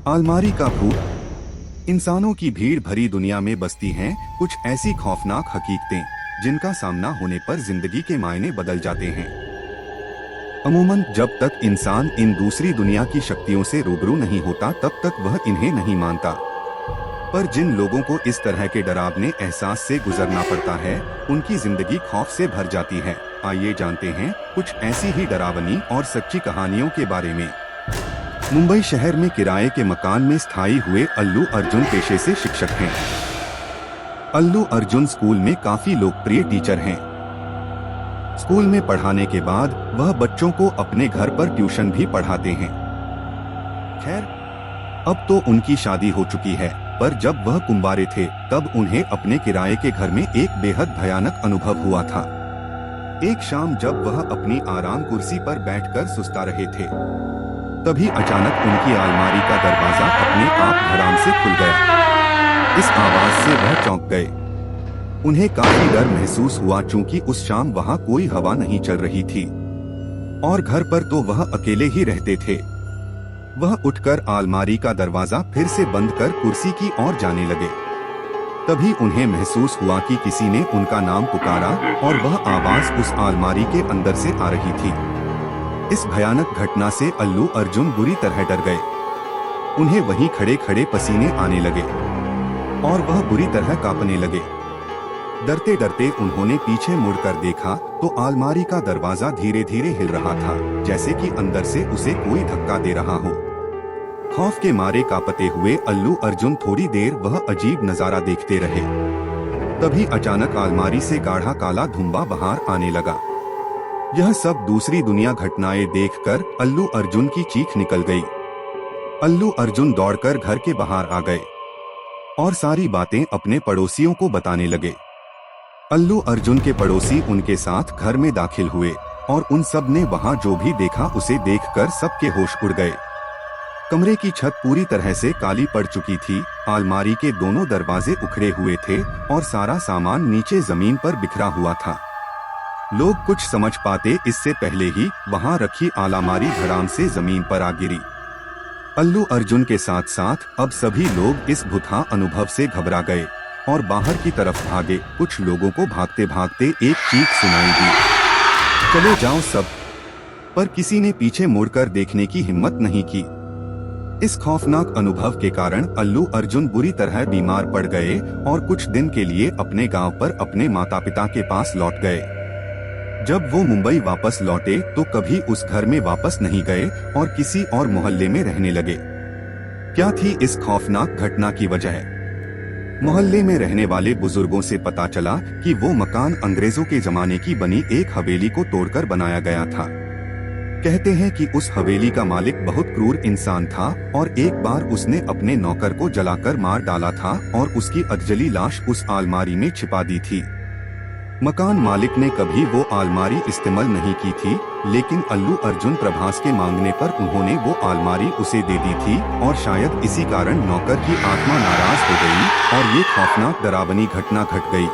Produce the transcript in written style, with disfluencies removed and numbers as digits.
अलमारी का भूत। इंसानों की भीड़ भरी दुनिया में बसती हैं कुछ ऐसी खौफनाक हकीकतें जिनका सामना होने पर जिंदगी के मायने बदल जाते हैं। अमूमन जब तक इंसान इन दूसरी दुनिया की शक्तियों से रूबरू नहीं होता तब तक वह इन्हें नहीं मानता। पर जिन लोगों को इस तरह के डरावने एहसास से गुजरना पड़ता है उनकी जिंदगी खौफ से भर जाती है। आइए जानते हैं कुछ ऐसी ही डरावनी और सच्ची कहानियों के बारे में। मुंबई शहर में किराए के मकान में स्थायी हुए अल्लू अर्जुन पेशे से शिक्षक हैं। अल्लू अर्जुन स्कूल में काफी लोकप्रिय टीचर हैं। स्कूल में पढ़ाने के बाद वह बच्चों को अपने घर पर ट्यूशन भी पढ़ाते हैं। खैर, अब तो उनकी शादी हो चुकी है, पर जब वह कुंवारे थे तब उन्हें अपने किराए के घर में एक बेहद भयानक अनुभव हुआ था। एक शाम जब वह अपनी आराम कुर्सी पर बैठकर सुस्ता रहे थे, तभी अचानक उनकी अलमारी का दरवाजा अपने आप धड़ाम से खुल गया। इस आवाज से वह चौंक गए। उन्हें काफी डर महसूस हुआ क्योंकि उस शाम वहाँ कोई हवा नहीं चल रही थी और घर पर तो वह अकेले ही रहते थे। वह उठकर अलमारी का दरवाजा फिर से बंद कर कुर्सी की ओर जाने लगे। तभी उन्हें महसूस हुआ कि किसी ने उनका नाम पुकारा और वह आवाज उस अलमारी के अंदर से आ रही थी। इस भयानक घटना से अल्लू अर्जुन बुरी तरह डर गए। उन्हें वहीं खड़े खड़े पसीने आने लगे और वह बुरी तरह कांपने लगे। डरते डरते उन्होंने पीछे मुड़कर देखा तो अलमारी का दरवाजा धीरे धीरे हिल रहा था, जैसे कि अंदर से उसे कोई धक्का दे रहा हो। खौफ के मारे कांपते हुए अल्लू अर्जुन थोड़ी देर वह अजीब नजारा देखते रहे। तभी अचानक अलमारी से गाढ़ा काला धुंबा बाहर आने लगा। यह सब दूसरी दुनिया घटनाएं देखकर अल्लू अर्जुन की चीख निकल गई। अल्लू अर्जुन दौड़कर घर के बाहर आ गए और सारी बातें अपने पड़ोसियों को बताने लगे। अल्लू अर्जुन के पड़ोसी उनके साथ घर में दाखिल हुए और उन सब ने वहां जो भी देखा उसे देखकर सबके होश उड़ गए। कमरे की छत पूरी तरह से काली पड़ चुकी थी, अलमारी के दोनों दरवाजे उखड़े हुए थे और सारा सामान नीचे जमीन पर बिखरा हुआ था। लोग कुछ समझ पाते इससे पहले ही वहां रखी अलमारी धड़ाम से जमीन पर आ गिरी। अल्लू अर्जुन के साथ साथ अब सभी लोग इस भुतहा अनुभव से घबरा गए और बाहर की तरफ भागे। कुछ लोगों को भागते भागते एक चीख सुनाई दी, चले जाओ सब, पर किसी ने पीछे मुड़कर देखने की हिम्मत नहीं की। इस खौफनाक अनुभव के कारण अल्लू अर्जुन बुरी तरह बीमार पड़ गए और कुछ दिन के लिए अपने गांव पर अपने माता पिता के पास लौट गए। जब वो मुंबई वापस लौटे तो कभी उस घर में वापस नहीं गए और किसी और मोहल्ले में रहने लगे। क्या थी इस खौफनाक घटना की वजह? मोहल्ले में रहने वाले बुजुर्गों से पता चला कि वो मकान अंग्रेजों के जमाने की बनी एक हवेली को तोड़कर बनाया गया था। कहते हैं कि उस हवेली का मालिक बहुत क्रूर इंसान था और एक बार उसने अपने नौकर को जलाकर मार डाला था और उसकी अधजली लाश उस अलमारी में छिपा दी थी। मकान मालिक ने कभी वो अलमारी इस्तेमाल नहीं की थी, लेकिन अल्लू अर्जुन प्रभास के मांगने पर उन्होंने वो अलमारी उसे दे दी थी और शायद इसी कारण नौकर की आत्मा नाराज हो गई और ये खौफनाक डरावनी घटना घट गई।